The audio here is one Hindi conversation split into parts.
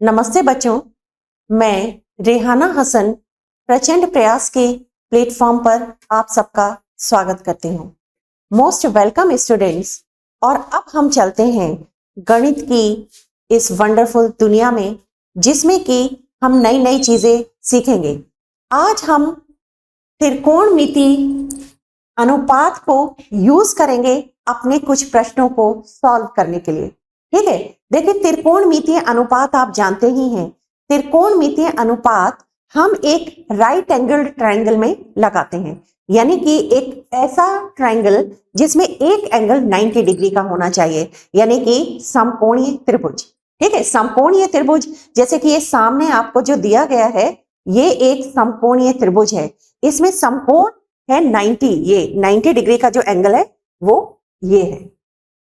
नमस्ते बच्चों, मैं रेहाना हसन प्रचंड प्रयास के प्लेटफॉर्म पर आप सबका स्वागत करती हूँ। Most welcome students. और अब हम चलते हैं गणित की इस वंडरफुल दुनिया में, जिसमें कि हम नई नई चीजें सीखेंगे। आज हम त्रिकोणमिति अनुपात को यूज करेंगे अपने कुछ प्रश्नों को सॉल्व करने के लिए। ठीक है, देखिए त्रिकोणमितीय अनुपात आप जानते ही हैं। त्रिकोणमितीय अनुपात हम एक राइट एंगल ट्रायंगल में लगाते हैं, यानी कि एक ऐसा ट्रायंगल जिसमें एक एंगल 90 डिग्री का होना चाहिए, यानी कि समकोणीय त्रिभुज। ठीक है, समकोणीय त्रिभुज जैसे कि ये सामने आपको जो दिया गया है, ये एक समकोणीय त्रिभुज है। इसमें समकोण है 90, ये 90 डिग्री का जो एंगल है वो ये है।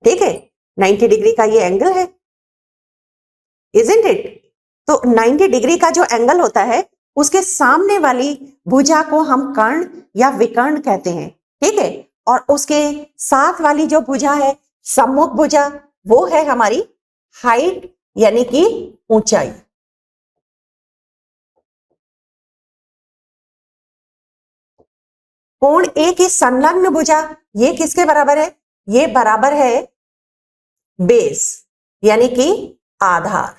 ठीक है, 90 डिग्री का ये एंगल है, इजंट इट? तो 90 डिग्री का जो एंगल होता है, उसके सामने वाली भुजा को हम कर्ण या विकर्ण कहते हैं। ठीक है, और उसके साथ वाली जो भुजा है, सम्मुख भुजा, वो है हमारी हाइट, यानी कि ऊंचाई। कोण ए की संलग्न भुजा, ये किसके बराबर है? ये बराबर है बेस, यानी कि आधार।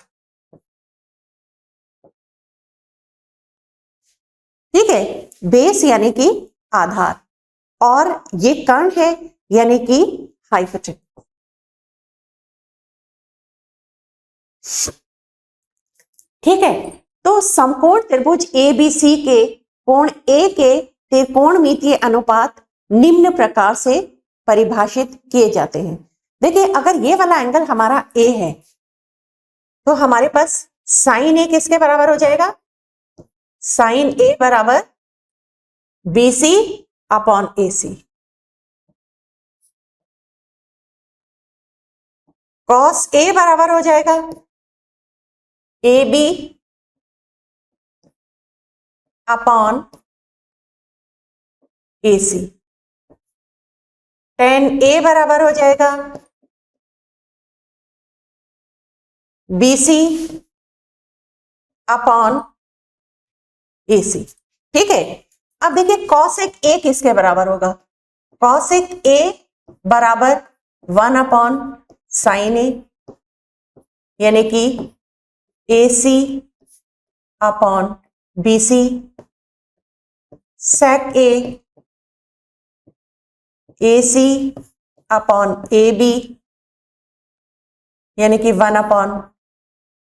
ठीक है, बेस यानी कि आधार, और ये कर्ण है यानी कि हाइपोटेन्यूज। ठीक है, तो समकोण त्रिभुज एबीसी के कोण ए के त्रिकोणमितीय अनुपात निम्न प्रकार से परिभाषित किए जाते हैं। देखिए, अगर ये वाला एंगल हमारा ए है, तो हमारे पास साइन ए किसके बराबर हो जाएगा? साइन ए बराबर BC upon AC. Cos A बराबर हो जाएगा A B upon AC. Tan A बराबर हो जाएगा बीसी अपॉन एसी। ठीक है, अब देखिए कॉसेक ए किसके बराबर होगा? कॉसेक ए बराबर 1 अपॉन साइन ए, यानी कि AC upon BC. Sec A AC upon A B, यानी कि 1 अपॉन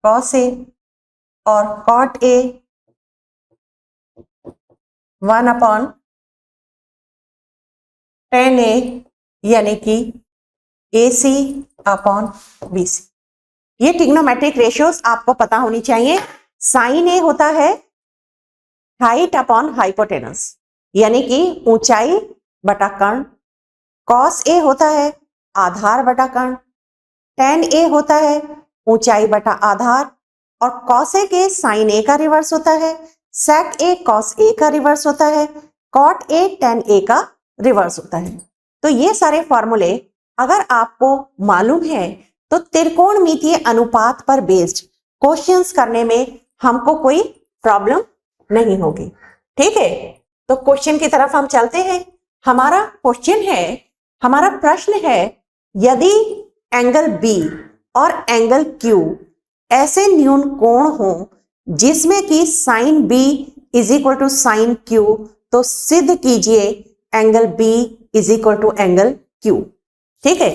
कॉस ए। और cot A 1 upon tan A, यानी कि एसी अपॉन बीसी। ये ट्रिग्नोमेट्रिक रेशियोज आपको पता होनी चाहिए। साइन ए होता है हाइट अपॉन हाइपोटेनस, यानी कि ऊंचाई बटा कर्ण। कॉस ए होता है आधार बटा कर्ण। टेन ए होता है ऊंचाई बटा आधार। और कॉसेक ए साइन ए का रिवर्स होता है। सेक ए कॉस ए का रिवर्स होता है। कॉट ए टेन ए का रिवर्स होता है। तो ये सारे फॉर्मूले अगर आपको मालूम है, तो त्रिकोणमितीय अनुपात पर बेस्ड क्वेश्चंस करने में हमको कोई प्रॉब्लम नहीं होगी। ठीक है, तो क्वेश्चन की तरफ हम चलते हैं। हमारा क्वेश्चन है, हमारा प्रश्न है, यदि एंगल बी और एंगल क्यू ऐसे न्यून कोण हो जिसमें कि sine B is equal to sine Q, तो सिद्ध कीजिए angle B is equal to angle Q. ठीक है,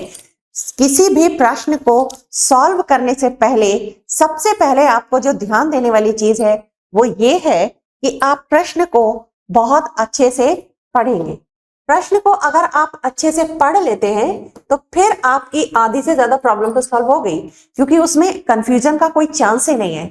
किसी भी प्रश्न को सॉल्व करने से पहले सबसे पहले आपको जो ध्यान देने वाली चीज है वो ये है कि आप प्रश्न को बहुत अच्छे से पढ़ेंगे। प्रश्न को अगर आप अच्छे से पढ़ लेते हैं तो फिर आपकी आधी से ज्यादा प्रॉब्लम तो सॉल्व हो गई, क्योंकि उसमें कंफ्यूजन का कोई चांस ही नहीं है।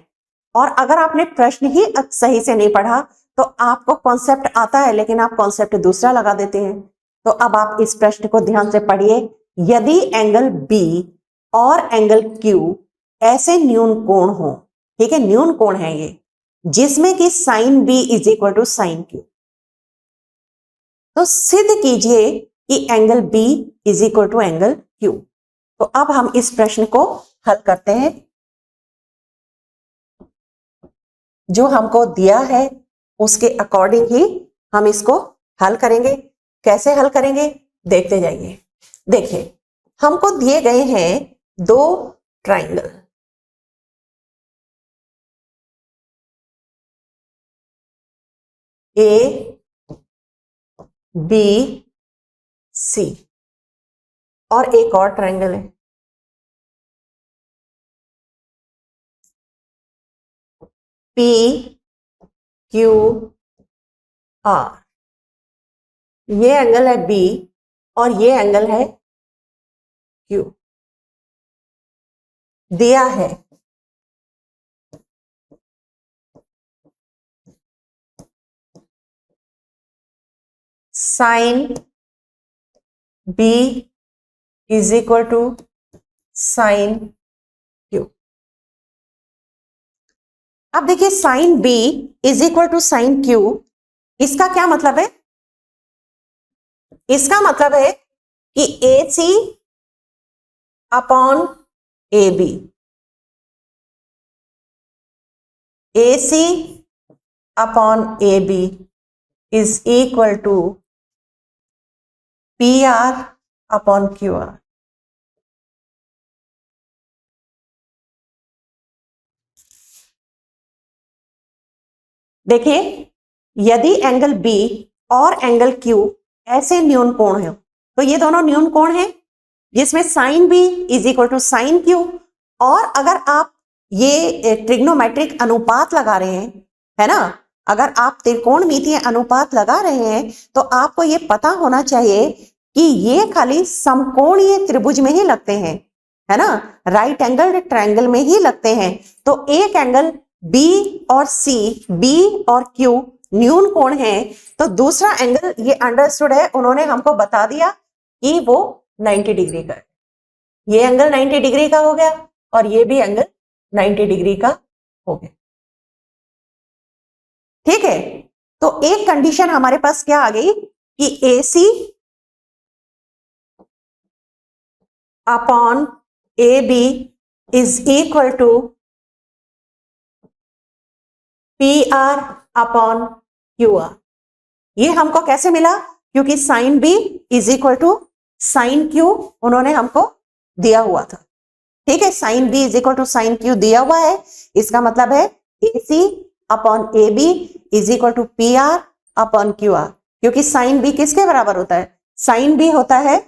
और अगर आपने प्रश्न ही सही से नहीं पढ़ा तो आपको कॉन्सेप्ट आता है, लेकिन आप कॉन्सेप्ट दूसरा लगा देते हैं। तो अब आप इस प्रश्न को ध्यान से पढ़िए। यदि एंगल बी और एंगल क्यू ऐसे न्यून कोण हो, ठीक है, न्यून कोण है ये, जिसमें कि sine B is equal to sine Q, तो सिद्ध कीजिए कि angle B is equal to angle Q. तो अब हम इस प्रश्न को हल करते हैं। जो हमको दिया है उसके अकॉर्डिंग ही हम इसको हल करेंगे। कैसे हल करेंगे देखते जाइए। देखिए हमको दिए गए हैं दो ट्राइंगल, ए बी सी, और एक और ट्राइंगल है पी क्यू आर। ये एंगल है बी और ये एंगल है क्यू। दिया है sine B is equal to sine Q. अब देखिए sine B is equal to sine Q, इसका क्या मतलब है? इसका मतलब है कि A C upon A B, A C upon A B is equal to P R upon Q R. देखिए यदि एंगल बी और एंगल क्यू ऐसे न्यून कोण है तो ये दोनों न्यून कोण है जिसमें sine B is equal to sine Q. और अगर आप ये ट्रिग्नोमेट्रिक अनुपात लगा रहे हैं, है ना, अगर आप त्रिकोणमितीय अनुपात लगा रहे हैं तो आपको ये पता होना चाहिए कि ये खाली समकोणीय त्रिभुज में ही लगते हैं, है ना, राइट एंगल ट्रायंगल में ही लगते हैं। तो एक एंगल बी और सी, बी और क्यू न्यून कोण है, तो दूसरा एंगल ये अंडरस्टूड है, उन्होंने हमको बता दिया कि वो 90 डिग्री का है। ये एंगल 90 डिग्री का हो गया और ये भी एंगल 90 डिग्री का हो गया। ठीक है, तो एक कंडीशन हमारे पास क्या आ गई कि AC upon AB is equal to PR upon QR। ये हमको कैसे मिला? क्योंकि sine B is equal to sine Q उन्होंने हमको दिया हुआ था। ठीक है, sine B is equal to sine Q दिया हुआ है, इसका मतलब है AC upon AB is equal to PR upon QR। क्योंकि साइन B किसके बराबर होता है? साइन B होता है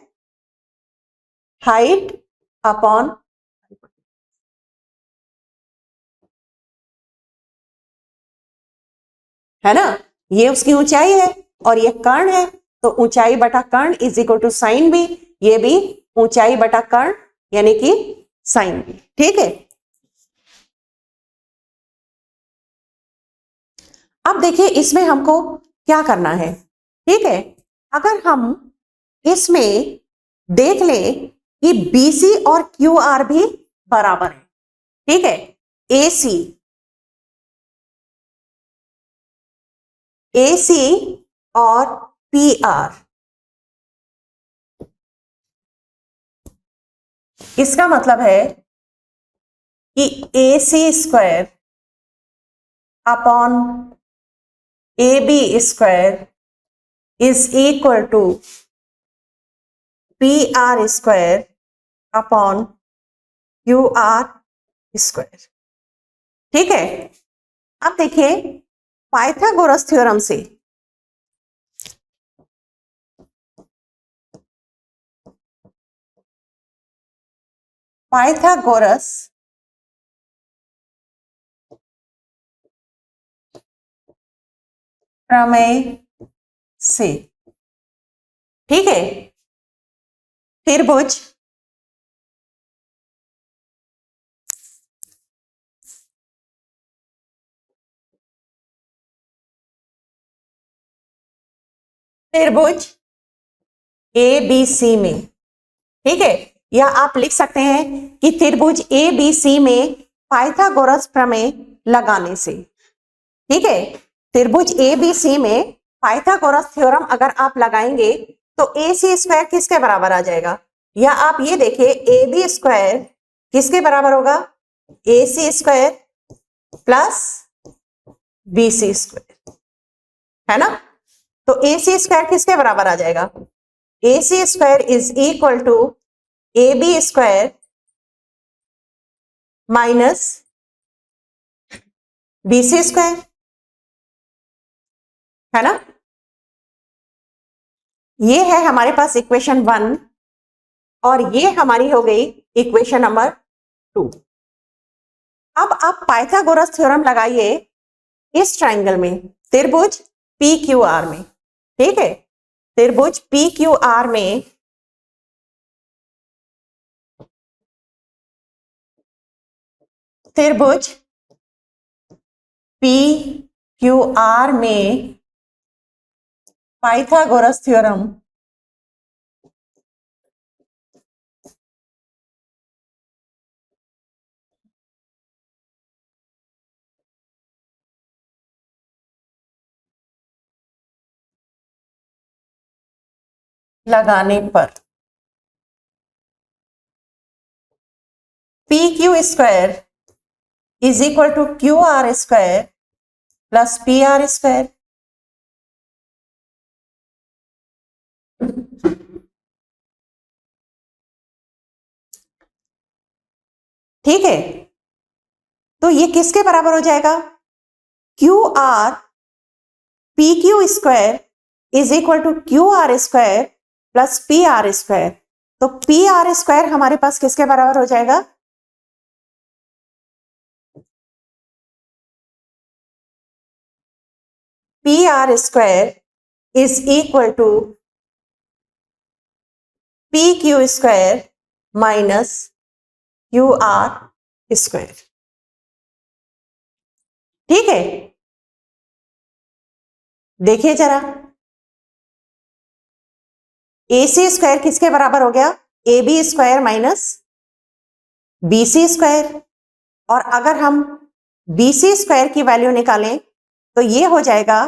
हाइट अपॉन, है ना, ये उसकी ऊंचाई है और ये कर्ण है, तो ऊंचाई बटा कर्ण is equal to sine B, ये भी ऊंचाई बटा कर्ण यानी कि साइन बी। ठीक है, अब देखिए इसमें हमको क्या करना है। ठीक है, अगर हम इसमें देख लें कि BC और QR भी बराबर है, ठीक है, AC और PR, इसका मतलब है कि AC square upon AB square is equal to PR square upon QR square. ठीक है, अब देखिए पाइथागोरस थ्योरम से पाइथागोरस प्रमेय से, ठीक है, त्रिभुज ABC में, ठीक है, या आप लिख सकते हैं कि त्रिभुज ABC में पाइथागोरस प्रमेय लगाने से। ठीक है, त्रिभुज ABC में पाइथागोरस थ्योरम अगर आप लगाएंगे तो AC स्क्वायर किसके बराबर आ जाएगा? या आप ये देखिए AB स्क्वायर किसके बराबर होगा? AC square plus BC square, है ना। तो AC स्क्वायर किसके बराबर आ जाएगा? AC square is equal to AB square minus BC square, है ना। ये है हमारे पास इक्वेशन 1 और ये हमारी हो गई इक्वेशन नंबर 2। अब आप पाइथागोरस थ्योरम लगाइए इस ट्राइंगल में, त्रिभुज PQR में, ठीक है। त्रिभुज PQR में त्रिभुज PQR में पाइथागोरस थ्योरम लगाने पर PQ square is equal to QR square plus PR square, ठीक है। तो ये किसके बराबर हो जाएगा? QR PQ square is equal to QR square plus PR square. तो PR स्क्वायर हमारे पास किसके बराबर हो जाएगा? PR square is equal to PQ square minus QR square, ठीक है। देखिए जरा, AC स्क्वायर किसके बराबर हो गया? AB square minus BC square. और अगर हम BC स्क्वायर की वैल्यू निकालें तो ये हो जाएगा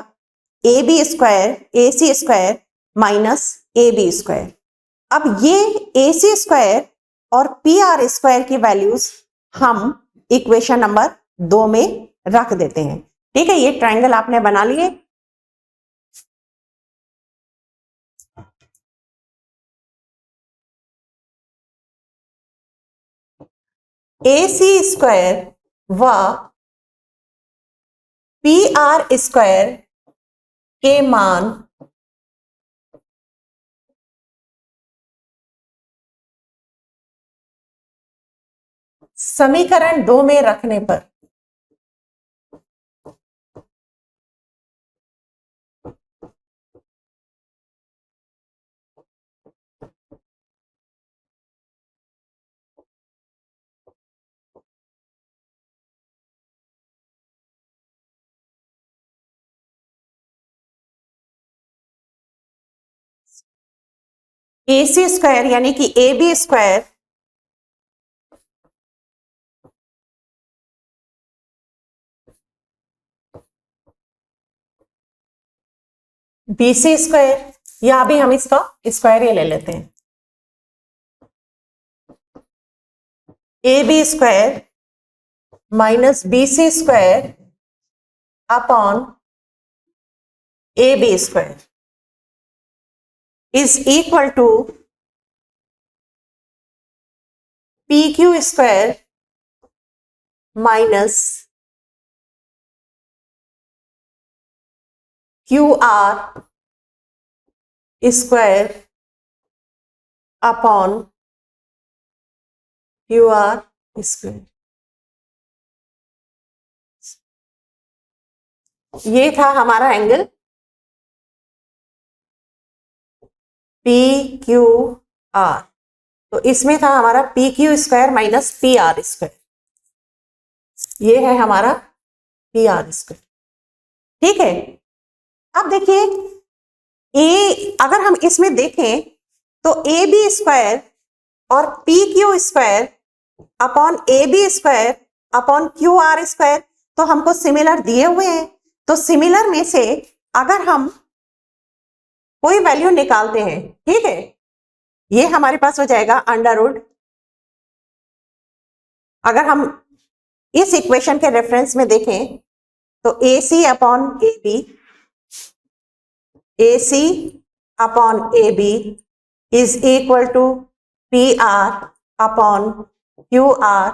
AB square AC square minus AB square. अब ये AC स्क्वायर और PR स्क्वायर की वैल्यूज हम इक्वेशन नंबर 2 में रख देते हैं, ठीक है। ये ट्रायंगल आपने बना लिए। AC स्क्वायर व PR स्क्वायर के मान समीकरण 2 में रखने पर AC स्क्वायर यानी कि AB स्क्वायर BC स्क्वायर, या भी हम इसका स्क्वायर ही ले लेते हैं, AB square minus BC square upon AB square is equal to PQ square minus QR square upon QR square. ये था हमारा एंगल PQR। तो इसमें था हमारा PQ square minus PR square, ये है हमारा PR स्क्वायर, ठीक है। अब देखिए अगर हम इसमें देखें तो AB स्क्वायर और PQ square upon AB square upon QR square तो हमको सिमिलर दिए हुए हैं। तो सिमिलर में से अगर हम कोई वैल्यू निकालते हैं, ठीक है, ये हमारे पास हो जाएगा अंडर रूट। अगर हम इस इक्वेशन के रेफरेंस में देखें तो AC upon AB, AC upon AB is equal to PR upon QR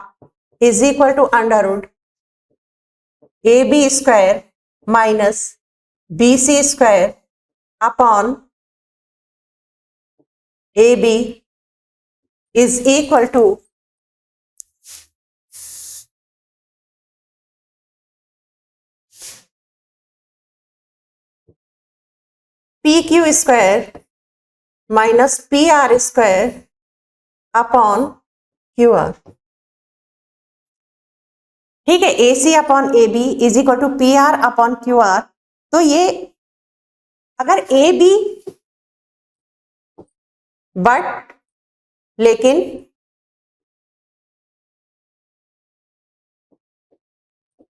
is equal to under root AB square minus BC square upon AB is equal to PQ square minus PR square upon QR। ठीक है, AC upon AB is equal to PR upon QR। तो ये अगर AB बट लेकिन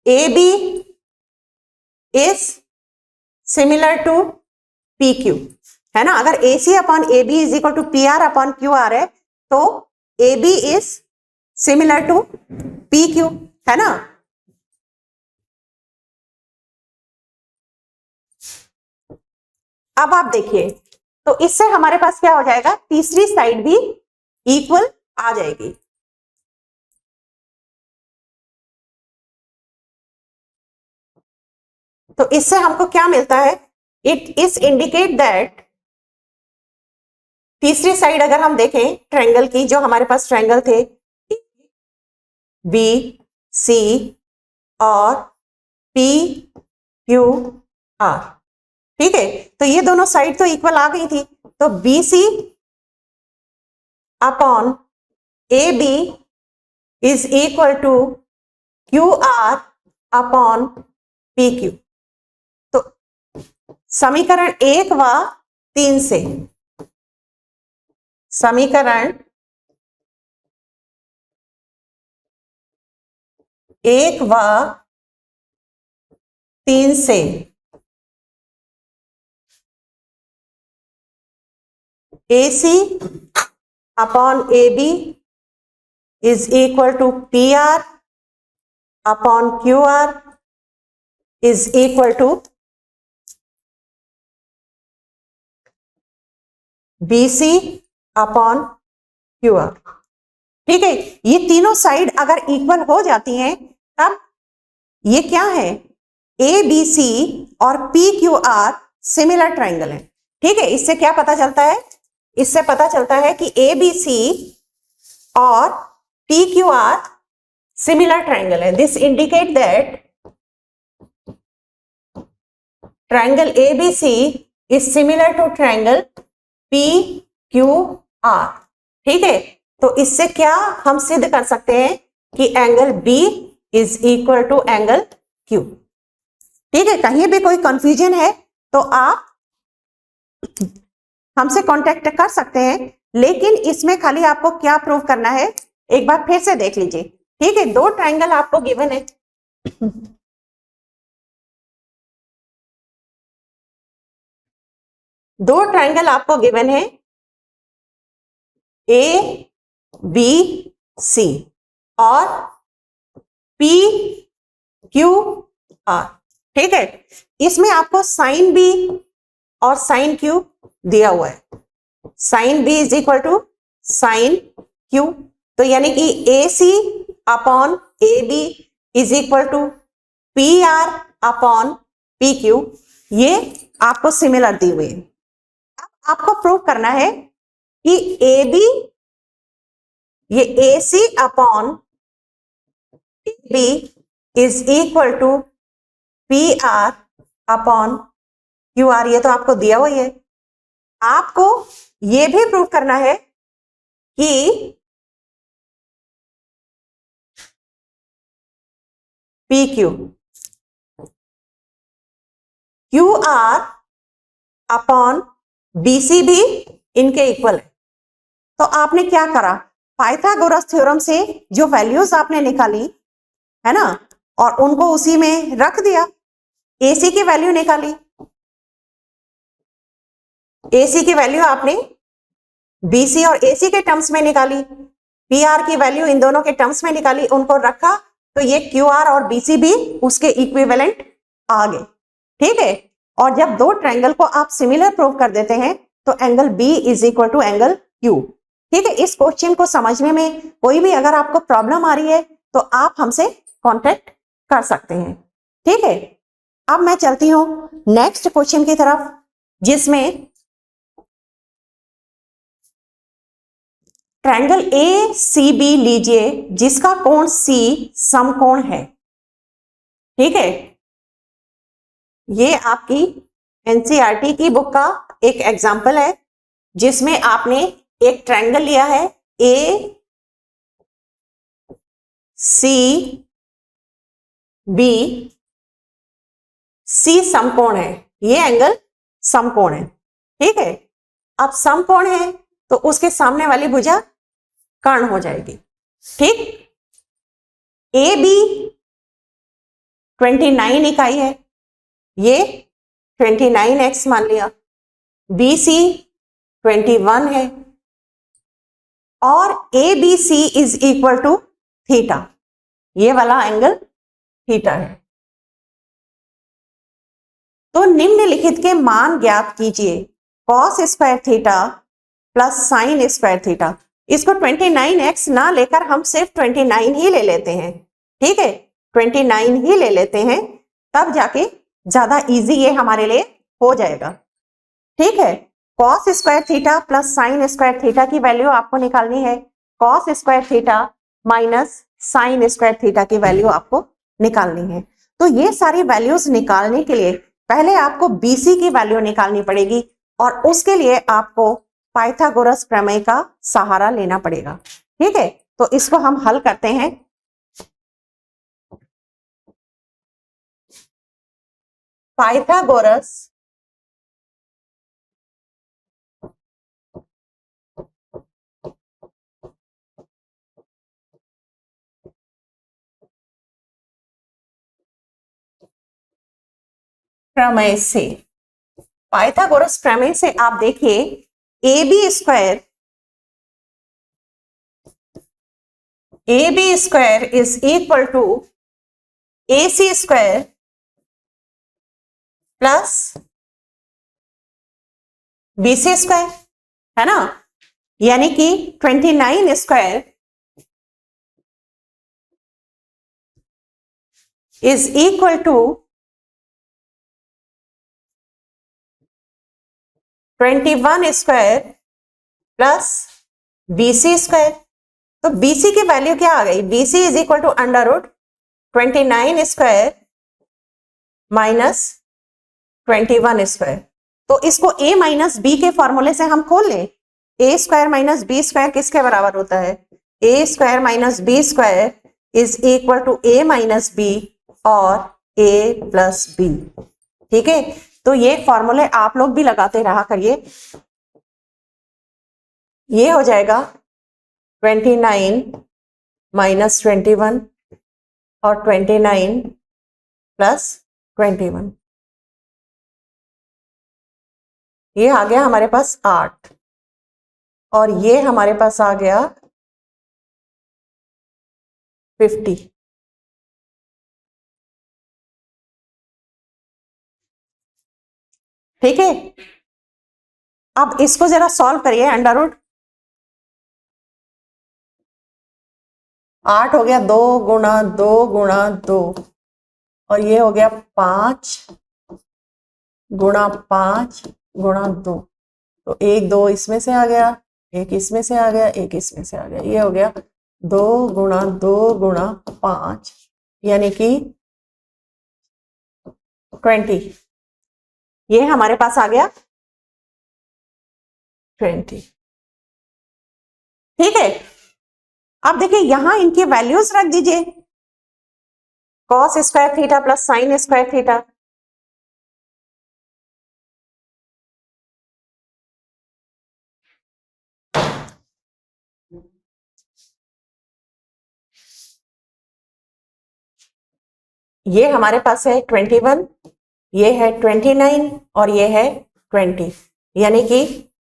AB is similar to PQ, है ना। अगर AC upon AB is equal to PR upon QR है तो AB is similar to PQ, है ना। अब आप देखिए, तो इससे हमारे पास क्या हो जाएगा, तीसरी साइड भी इक्वल आ जाएगी। तो इससे हमको क्या मिलता है, इट इज इंडिकेट दैट, तीसरी साइड अगर हम देखें ट्रायंगल की, जो हमारे पास ट्रायंगल थे बी सी और पी क्यू आर, ठीक है। तो ये दोनों साइड तो इक्वल आ गई थी, तो B C upon A B is equal to Q R upon P Q. तो समीकरण 1 व 3 से, समीकरण 1 व 3 से AC upon AB is equal to PR upon QR is equal to BC upon QR। ठीक है, ये तीनों साइड अगर इक्वल हो जाती हैं तब ये क्या है, ABC और PQR सिमिलर ट्रायंगल है। ठीक है, इससे क्या पता चलता है, इससे पता चलता है कि ABC और PQR सिमिलर ट्रायंगल है। This indicate that triangle ABC is similar to triangle PQR। ठीक है, तो इससे क्या हम सिद्ध कर सकते हैं कि angle B is equal to angle Q। ठीक है, कहीं भी कोई कंफ्यूजन है तो आप हमसे कांटेक्ट कर सकते हैं, लेकिन इसमें खाली आपको क्या प्रूव करना है, एक बार फिर से देख लीजिए। ठीक है, दो ट्रायंगल आपको गिवन है, दो ट्रायंगल आपको गिवन है A B C और P Q R। ठीक है, इसमें आपको साइन B और साइन Q दिया हुआ है। Sine B is equal to sine Q, तो यानी कि AC upon AB is equal to PR upon PQ, ये आपको सिमिलर दी हुई है। अब आपको प्रूव करना है कि AB, ये AC upon AB is equal to PR upon QR, ये तो आपको दिया हुआ है। आपको ये भी प्रूव करना है कि PQ QR अपॉन BC भी इनके इक्वल है। तो आपने क्या करा, पाइथागोरस थ्योरम से जो वैल्यूज आपने निकाली है ना, और उनको उसी में रख दिया। AC की वैल्यू निकाली, AC की वैल्यू आपने BC और AC के टर्म्स में निकाली, PR की वैल्यू इन दोनों के टर्म्स में निकाली, उनको रखा, तो ये QR और BC भी उसके इक्विवेलेंट आगे, ठीक है। और जब दो ट्रायंगल को आप सिमिलर प्रूव कर देते हैं तो angle B is equal to angle Q, ठीक है। इस क्वेश्चन को समझने में कोई भी अगर आपको प्रॉब्लम आ रही है तो आप हमसे कांटेक्ट कर सकते हैं, ठीक है। अब मैं चलती हूं नेक्स्ट क्वेश्चन की तरफ, जिसमें ट्रायंगल ए सी बी लीजिए जिसका कोण सी समकोण है, ठीक है। ये आपकी एनसीईआरटी की बुक का एक एग्जाम्पल है जिसमें आपने एक ट्रायंगल लिया है ए सी बी, सी समकोण है, ये एंगल समकोण है, ठीक है। अब समकोण है तो उसके सामने वाली भुजा कर्ण हो जाएगी, ठीक। ए बी 29 इकाई है, ये 29x मान लिया, बी सी 21 है और A B C is equal to theta, ये वाला एंगल थीटा है। तो निम्नलिखित के मान ज्ञात कीजिए, cos square theta plus sine square theta. इसको 29x ना लेकर हम सिर्फ 29 ही ले लेते हैं, ठीक है, 29 ही ले लेते हैं, तब जाके ज्यादा इजी ये हमारे लिए हो जाएगा, ठीक है। Cos square theta plus sine square theta की वैल्यू आपको निकालनी है, cos square theta minus sine square theta की वैल्यू आपको निकालनी है। तो ये सारी वैल्यूज निकालने के लिए पहले आपको बीसी की वैल्यू निकालनी पड़ेगी और उसके लिए आपको पाइथागोरस प्रमेय का सहारा लेना पड़ेगा, ठीक है। तो इसको हम हल करते हैं। पाइथागोरस प्रमेय से, पाइथागोरस प्रमेय से आप देखिए A B square is equal to A C square plus B C square, है ना। यानी कि 29 square is equal to 21 square plus BC square. तो बीसी की वैल्यू क्या आ गई, BC is equal to under root 29 square minus 21 square. तो इसको a माइनस बी के फॉर्मूले से हम खोल लें, A square minus B square किसके बराबर होता है, A square minus B square is equal to A minus B और a प्लस बी, ठीक है। तो ये फॉर्मूले आप लोग भी लगाते रहा करिए। ये हो जाएगा 29 माइनस 21 और 29 प्लस 21, ये आ गया हमारे पास 8 और ये हमारे पास आ गया 50। ठीक है, अब इसको जरा सॉल्व करिए। अंडर रूट 8 हो गया 2 गुणा 2 गुणा 2 और ये हो गया 5 गुणा 5 गुणा 2। तो 1 2 इसमें से आ गया, एक इसमें से आ गया, एक इसमें से आ गया, ये हो गया 2 गुणा 2 गुणा 5 यानी कि 20। ये हमारे पास आ गया 20। ठीक है, अब देखिए यहां इनकी वैल्यूज रख दीजिए, cos square theta plus sine square theta. ये हमारे पास है 21, ये है 29 और ये है 20, यानी कि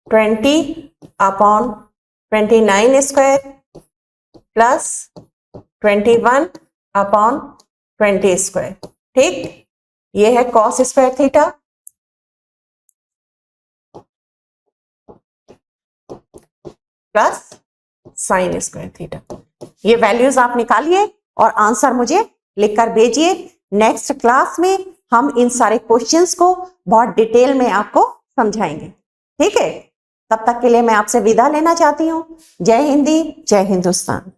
20 upon 29 square plus 21 upon 20 square. ठीक, ये है cos square theta plus sine square theta. ये वैल्यूज आप निकालिए और आंसर मुझे लिखकर भेजिए। नेक्स्ट क्लास में हम इन सारे क्वेश्चंस को बहुत डिटेल में आपको समझाएंगे, ठीक है। तब तक के लिए मैं आपसे विदा लेना चाहती हूँ। जय हिंदी, जय हिंदुस्तान।